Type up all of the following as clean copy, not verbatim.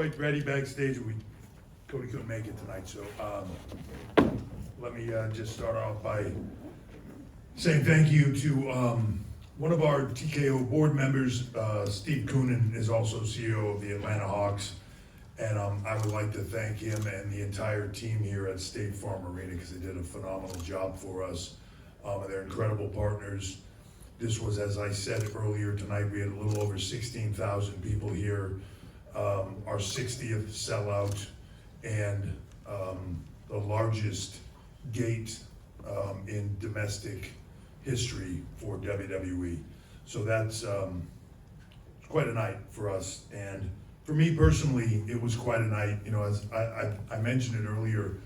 Quite ready backstage. Cody couldn't make it tonight, so let me just start off by saying thank you to one of our TKO board members. Steve Koonin is also CEO of the Atlanta Hawks, and I would like to thank him and the entire team here at State Farm Arena because they did a phenomenal job for us. They're incredible partners. This was, as I said earlier tonight, we had a little over 16,000 people here. Our 60th sellout and the largest gate in domestic history for WWE. So that's quite a night for us. And for me personally, it was quite a night. You know, as I mentioned it earlier,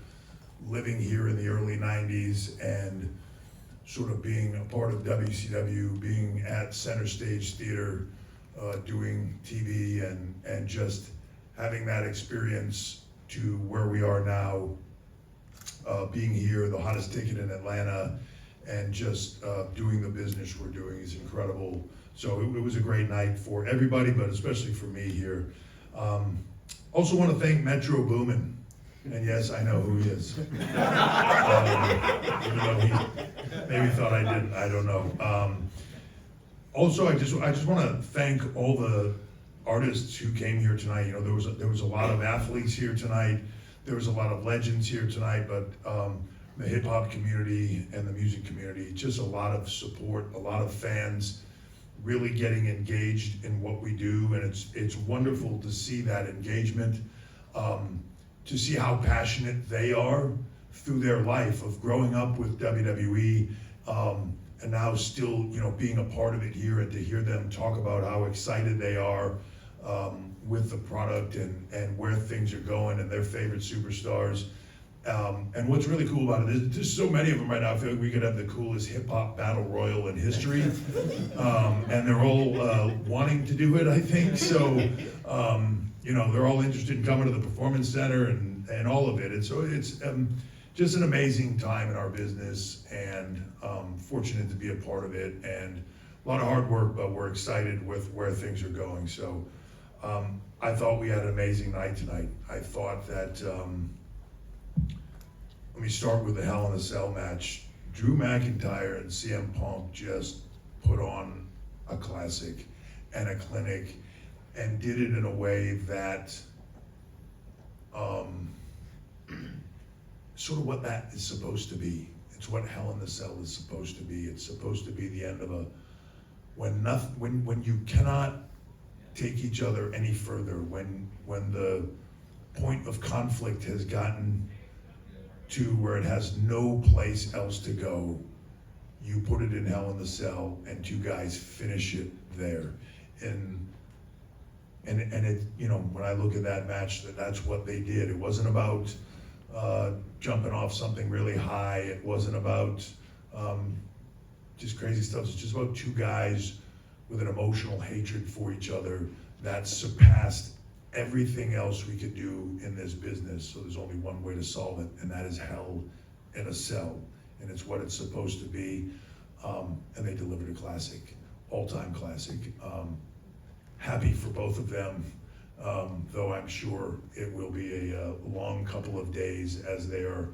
living here in the early 90s and sort of being a part of WCW, being at Center Stage Theater, doing TV and just having that experience to where we are now, being here, the hottest ticket in Atlanta, and just doing the business we're doing is incredible. So it was a great night for everybody, but especially for me here. Also want to thank Metro Boomin. And yes, I know who he is. Even though he maybe thought I didn't, I don't know. Also, I just want to thank all the artists who came here tonight. You know, there was a lot of athletes here tonight. There was a lot of legends here tonight, but the hip hop community and the music community, just a lot of support, a lot of fans really getting engaged in what we do, and it's wonderful to see that engagement. To see how passionate they are through their life of growing up with WWE, and now still, you know, being a part of it here, and to hear them talk about how excited they are with the product and where things are going and their favorite superstars. And what's really cool about it is there's so many of them right now. I feel like we could have the coolest hip hop battle royal in history, and they're all wanting to do it, I think. So. You know, they're all interested in coming to the Performance Center and all of it. And so it's just an amazing time in our business, and fortunate to be a part of it, and a lot of hard work, but we're excited with where things are going. So I thought we had an amazing night tonight. I thought that, let me start with the Hell in a Cell match. Drew McIntyre and CM Punk just put on a classic and a clinic, and did it in a way that sort of what that is supposed to be. It's what Hell in the Cell is supposed to be. It's supposed to be the end of when you cannot take each other any further, when the point of conflict has gotten to where it has no place else to go, you put it in Hell in the Cell and two guys finish it there. And it, you know, when I look at that match, that's what they did. It wasn't about jumping off something really high. It wasn't about just crazy stuff. It's just about two guys with an emotional hatred for each other that surpassed everything else we could do in this business. So there's only one way to solve it, and that is Hell in a Cell. And it's what it's supposed to be. And they delivered a classic, all-time classic. Happy for both of them, though I'm sure it will be a long couple of days as they are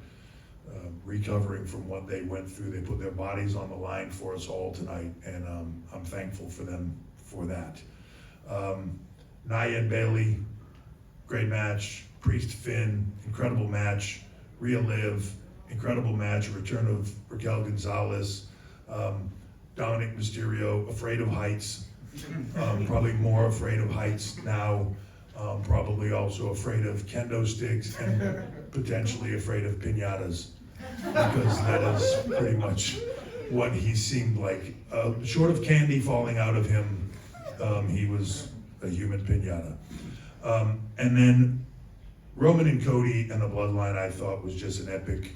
recovering from what they went through. They put their bodies on the line for us all tonight, and I'm thankful for them for that. Nia and Bailey, great match. Priest Finn, incredible match. Rhea Liv, incredible match. Return of Raquel Gonzalez. Dominic Mysterio, afraid of heights. Probably more afraid of heights now, probably also afraid of kendo sticks, and potentially afraid of piñatas, because that is pretty much what he seemed like. Short of candy falling out of him, he was a human piñata. And then Roman and Cody and the Bloodline, I thought was just an epic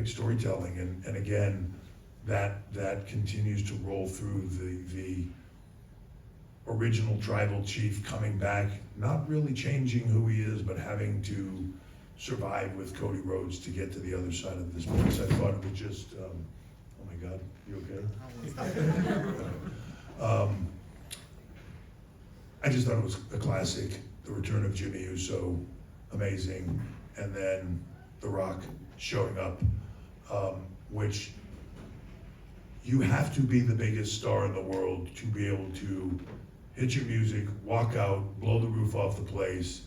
storytelling, and again, that continues to roll through the original tribal chief coming back, not really changing who he is, but having to survive with Cody Rhodes to get to the other side of this place. I thought it was just, oh my God, you okay? I just thought it was a classic. the return of Jimmy Uso, amazing, and then The Rock showing up, which you have to be the biggest star in the world to be able to hit your music, walk out, blow the roof off the place,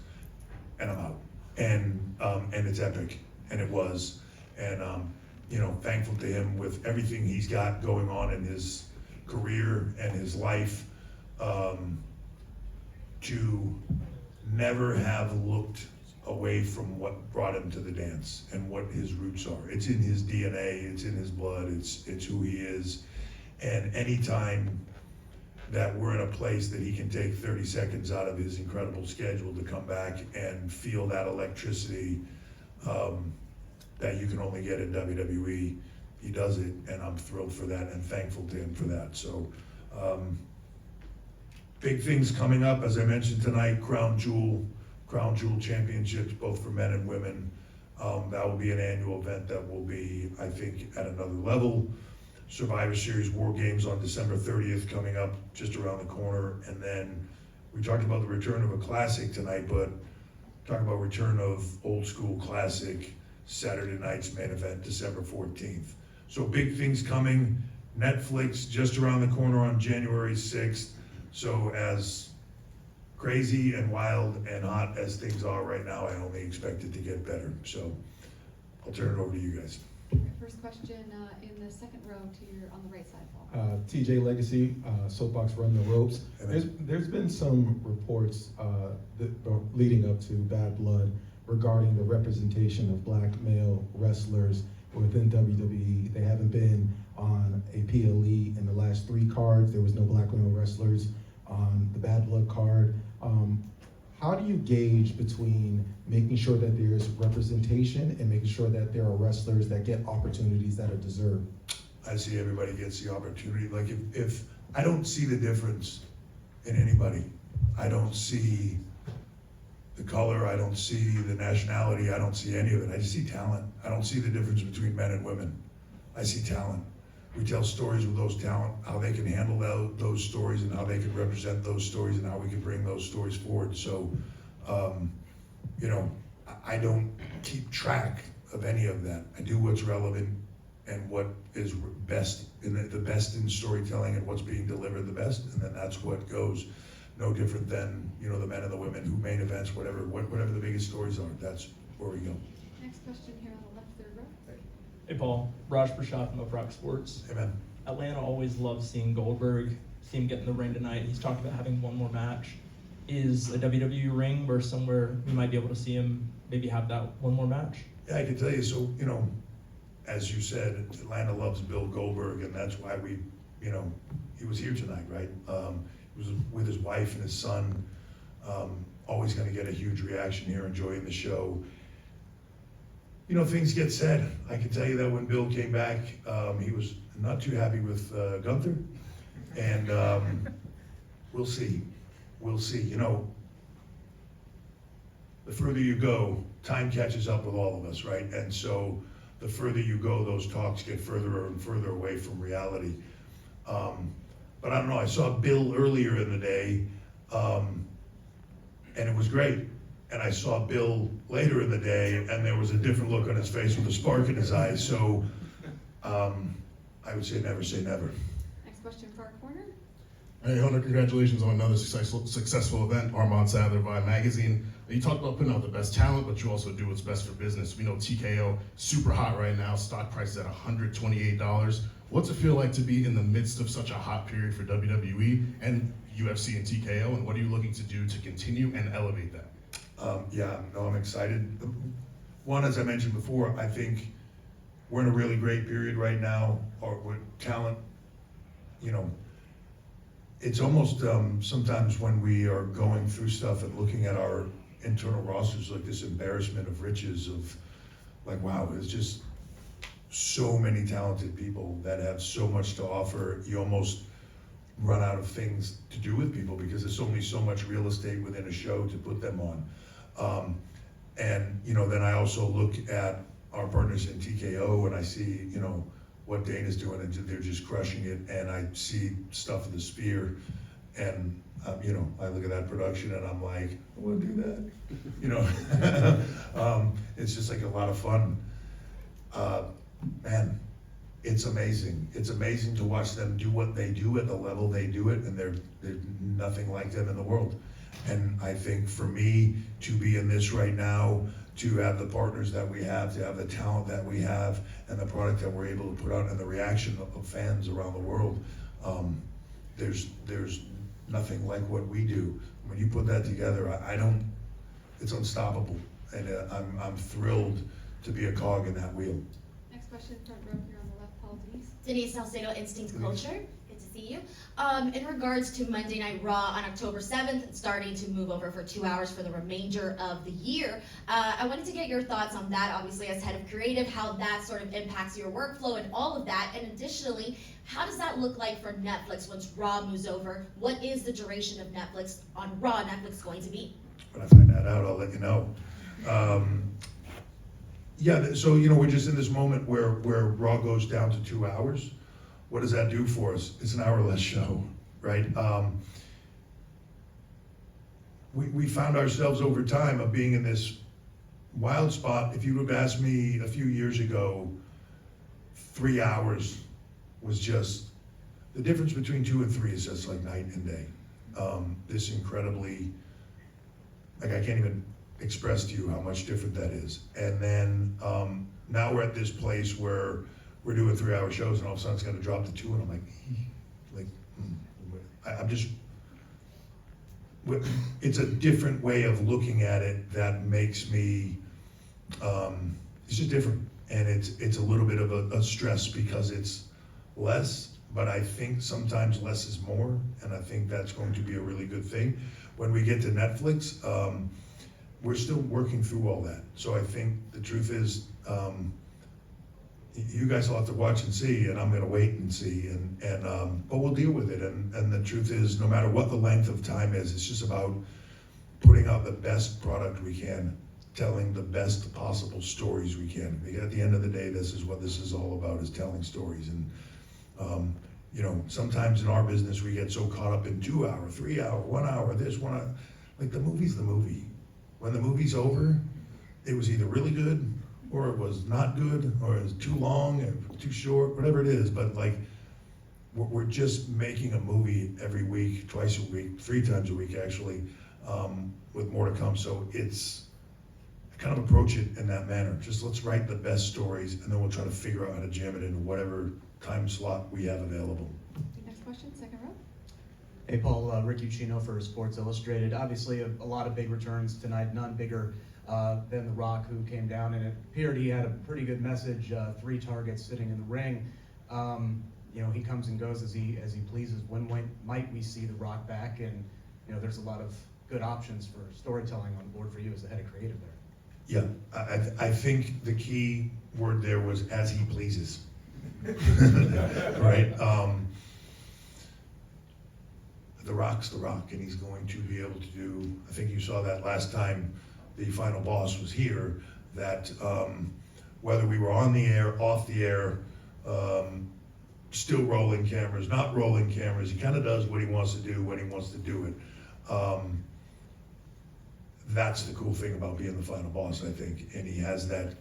and I'm out. And it's epic, and it was. And you know, thankful to him with everything he's got going on in his career and his life, to never have looked away from what brought him to the dance and what his roots are. It's in his DNA, it's in his blood, it's who he is. And anytime that we're in a place that he can take 30 seconds out of his incredible schedule to come back and feel that electricity that you can only get in WWE, he does it, and I'm thrilled for that and thankful to him for that. So, big things coming up, as I mentioned tonight, Crown Jewel Championships, both for men and women. That will be an annual event that will be, I think, at another level. Survivor Series War Games on December 30th coming up just around the corner. And then we talked about the return of a classic tonight, but talk about return of old school classic, Saturday night's main event, December 14th. So big things coming. Netflix just around the corner on January 6th. So as crazy and wild and hot as things are right now, I only expect it to get better. So I'll turn it over to you guys. First question in the second row to your on the right side, Paul. TJ Legacy, Soapbox Run the Ropes. There's been some reports leading up to Bad Blood regarding the representation of black male wrestlers within WWE. They haven't been on a PLE in the last 3 cards. There was no black male wrestlers on the Bad Blood card. How do you gauge between making sure that there's representation and making sure that there are wrestlers that get opportunities that are deserved? I see everybody gets the opportunity. Like if I don't see the difference in anybody, I don't see the color, I don't see the nationality, I don't see any of it. I just see talent. I don't see the difference between men and women. I see talent. We tell stories with those talent, how they can handle those stories and how they can represent those stories and how we can bring those stories forward. So, you know, I don't keep track of any of that. I do what's relevant and what is best the best in storytelling and what's being delivered the best, and then that's what goes. No different than, you know, the men and the women who main events, whatever the biggest stories are. That's where we go. Next question here on the left, third row. Hey Paul, Raj Prashad from Uprock Sports. Amen. Atlanta always loves seeing Goldberg, see him get in the ring tonight. He's talked about having one more match. Is a WWE ring where somewhere we might be able to see him maybe have that one more match? Yeah, I can tell you. So, you know, as you said, Atlanta loves Bill Goldberg, and that's why we, you know, he was here tonight, right? He was with his wife and his son. Always going to get a huge reaction here, enjoying the show. You know, things get said. I can tell you that when Bill came back, he was not too happy with Gunther, and we'll see. We'll see. You know, the further you go, time catches up with all of us, right? And so the further you go, those talks get further and further away from reality. But I don't know, I saw Bill earlier in the day, and it was great. And I saw Bill later in the day, and there was a different look on his face with a spark in his eyes. So I would say never say never. Next question for our corner. Hey Hunter, congratulations on another successful event, Armand Sadler Vibe Magazine. You talked about putting out the best talent, but you also do what's best for business. We know TKO, super hot right now, stock price is at $128. What's it feel like to be in the midst of such a hot period for WWE and UFC and TKO, and what are you looking to do to continue and elevate that? Yeah, no, I'm excited. One, as I mentioned before, I think we're in a really great period right now, with talent, you know, it's almost sometimes when we are going through stuff and looking at our internal rosters, like this embarrassment of riches of like, wow, there's just so many talented people that have so much to offer. You almost run out of things to do with people because there's only so much real estate within a show to put them on. And, you know, then I also look at our partners in TKO and I see, you know, what Dana's doing and they're just crushing it. And I see stuff of the Sphere And, you know, I look at that production and I'm like, I wanna do that, you know? It's just like a lot of fun. Man, it's amazing. It's amazing to watch them do what they do at the level they do it, and there's nothing like them in the world. And I think for me to be in this right now, to have the partners that we have, to have the talent that we have, and the product that we're able to put out, and the reaction of fans around the world, there's nothing like what we do. When you put that together, I don't, it's unstoppable. And I'm thrilled to be a cog in that wheel. Next question, front row here on the left, Paul, Denise. Denise Salcedo, Instinct Culture. Good to see you. In regards to Monday Night Raw on October 7th, starting to move over for 2 hours for the remainder of the year, I wanted to get your thoughts on that, obviously, as head of creative, how that sort of impacts your workflow and all of that. And additionally, how does that look like for Netflix once Raw moves over? What is the duration of Netflix on Raw Netflix going to be? When I find that out, I'll let you know. Yeah, so, you know, we're just in this moment where Raw goes down to 2 hours. What does that do for us? It's an hour less show, right? We found ourselves over time of being in this wild spot. If you would have asked me a few years ago, 3 hours was just, the difference between 2 and 3 is just like night and day. This incredibly, like I can't even express to you how much different that is. And then now we're at this place where we're doing 3-hour shows and all of a sudden it's gonna drop to 2 and I'm like, I'm just, it's a different way of looking at it that makes me, it's just different. And it's a little bit of a stress because it's less, but I think sometimes less is more, and I think that's going to be a really good thing. When we get to Netflix, we're still working through all that. So I think the truth is, you guys will have to watch and see, and I'm gonna wait and see, but we'll deal with it. And the truth is, no matter what the length of time is, it's just about putting out the best product we can, telling the best possible stories we can. Because at the end of the day, this is what this is all about, is telling stories. And you know, sometimes in our business, we get so caught up in 2 hour, 3 hour, 1 hour, this, 1 hour. Like, the movie's the movie. When the movie's over, it was either really good, or it was not good, or it was too long, or too short, whatever it is. But like, we're just making a movie every week, twice a week, 3 times a week actually, with more to come. So I kind of approach it in that manner. Just let's write the best stories, and then we'll try to figure out how to jam it into whatever time slot we have available. Next question, second row. Hey Paul, Rick Ucchino for Sports Illustrated. Obviously a lot of big returns tonight, none bigger than The Rock, who came down, and it appeared he had a pretty good message, 3 targets sitting in the ring. You know, he comes and goes as he pleases. When might we see The Rock back? And you know, there's a lot of good options for storytelling on board for you as the head of creative there. Yeah, I think the key word there was as he pleases. Right? The Rock's The Rock, and he's going to be able to do, I think you saw that last time the final boss was here, that whether we were on the air, off the air, still rolling cameras, not rolling cameras, he kind of does what he wants to do when he wants to do it. That's the cool thing about being the final boss, I think, and he has that,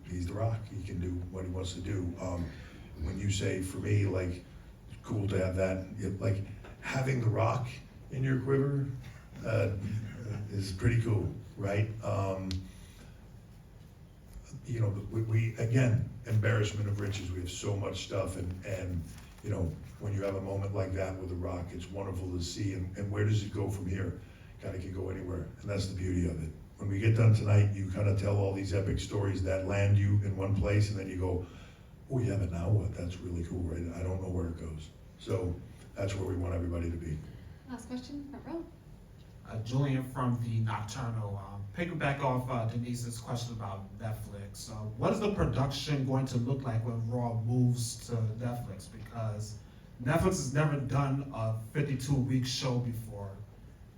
he's The Rock, he can do what he wants to do. When you say, for me, like, cool to have that, like, having The Rock in your quiver is pretty cool, right? You know, we again, embarrassment of riches. We have so much stuff, and you know, when you have a moment like that with The Rock, it's wonderful to see. And where does it go from here? Kind of can go anywhere, and that's the beauty of it. When we get done tonight, you kind of tell all these epic stories that land you in one place, and then you go, oh yeah, but now what? That's really cool, right? I don't know where it goes. So that's where we want everybody to be. Last question, front row. Julian from the Nocturnal. Piggyback off Denise's question about Netflix. What is the production going to look like when Raw moves to Netflix? Because Netflix has never done a 52-week show before,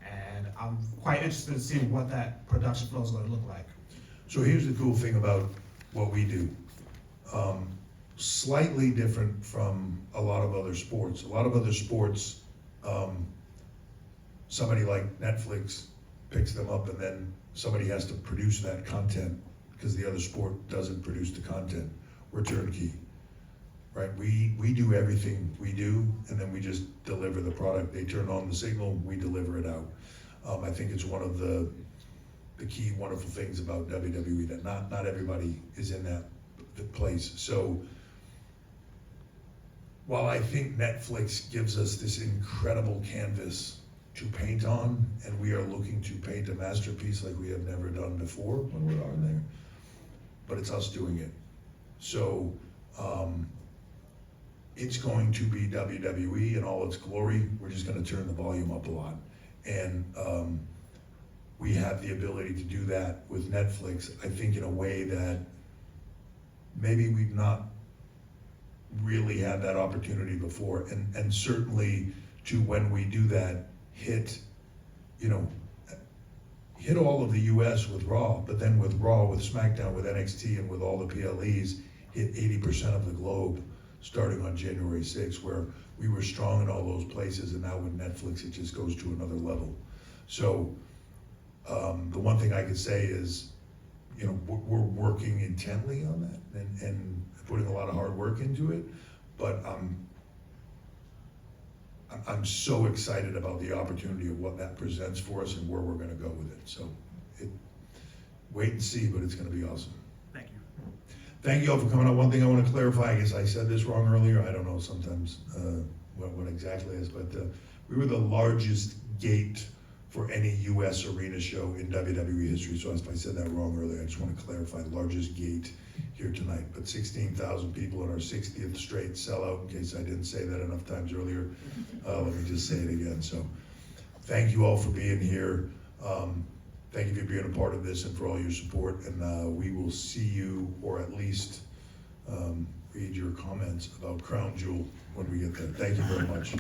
and I'm quite interested to see what that production flow is going to look like. So here's the cool thing about what we do. Slightly different from a lot of other sports. A lot of other sports, somebody like Netflix picks them up, and then somebody has to produce that content because the other sport doesn't produce the content. We're turnkey, right? We do everything we do, and then we just deliver the product. They turn on the signal, we deliver it out. I think it's one of the key wonderful things about WWE, that not everybody is in that place. So while I think Netflix gives us this incredible canvas to paint on, and we are looking to paint a masterpiece like we have never done before when we're on there, but it's us doing it. So it's going to be WWE in all its glory. We're just going to turn the volume up a lot. And we have the ability to do that with Netflix, I think, in a way that maybe we've not really had that opportunity before. And certainly to, when we do that, hit all of the US with Raw, but then with Raw, with SmackDown, with NXT, and with all the PLEs, hit 80% of the globe starting on January 6th, where we were strong in all those places, and now with Netflix, it just goes to another level. So the one thing I could say is, we're working intently on that and putting a lot of hard work into it, but I'm so excited about the opportunity of what that presents for us and where we're going to go with it. So wait and see, but it's going to be awesome. Thank you. Thank you all for coming out. One thing I want to clarify, I guess I said this wrong earlier. I don't know sometimes what exactly it is, but we were the largest gate for any U.S. arena show in WWE history. So if I said that wrong earlier, I just want to clarify, largest gate here tonight. But 16,000 people in our 60th straight sellout, in case I didn't say that enough times earlier. Let me just say it again. So thank you all for being here. Thank you for being a part of this and for all your support. And we will see you, or at least read your comments about Crown Jewel when we get there. Thank you very much.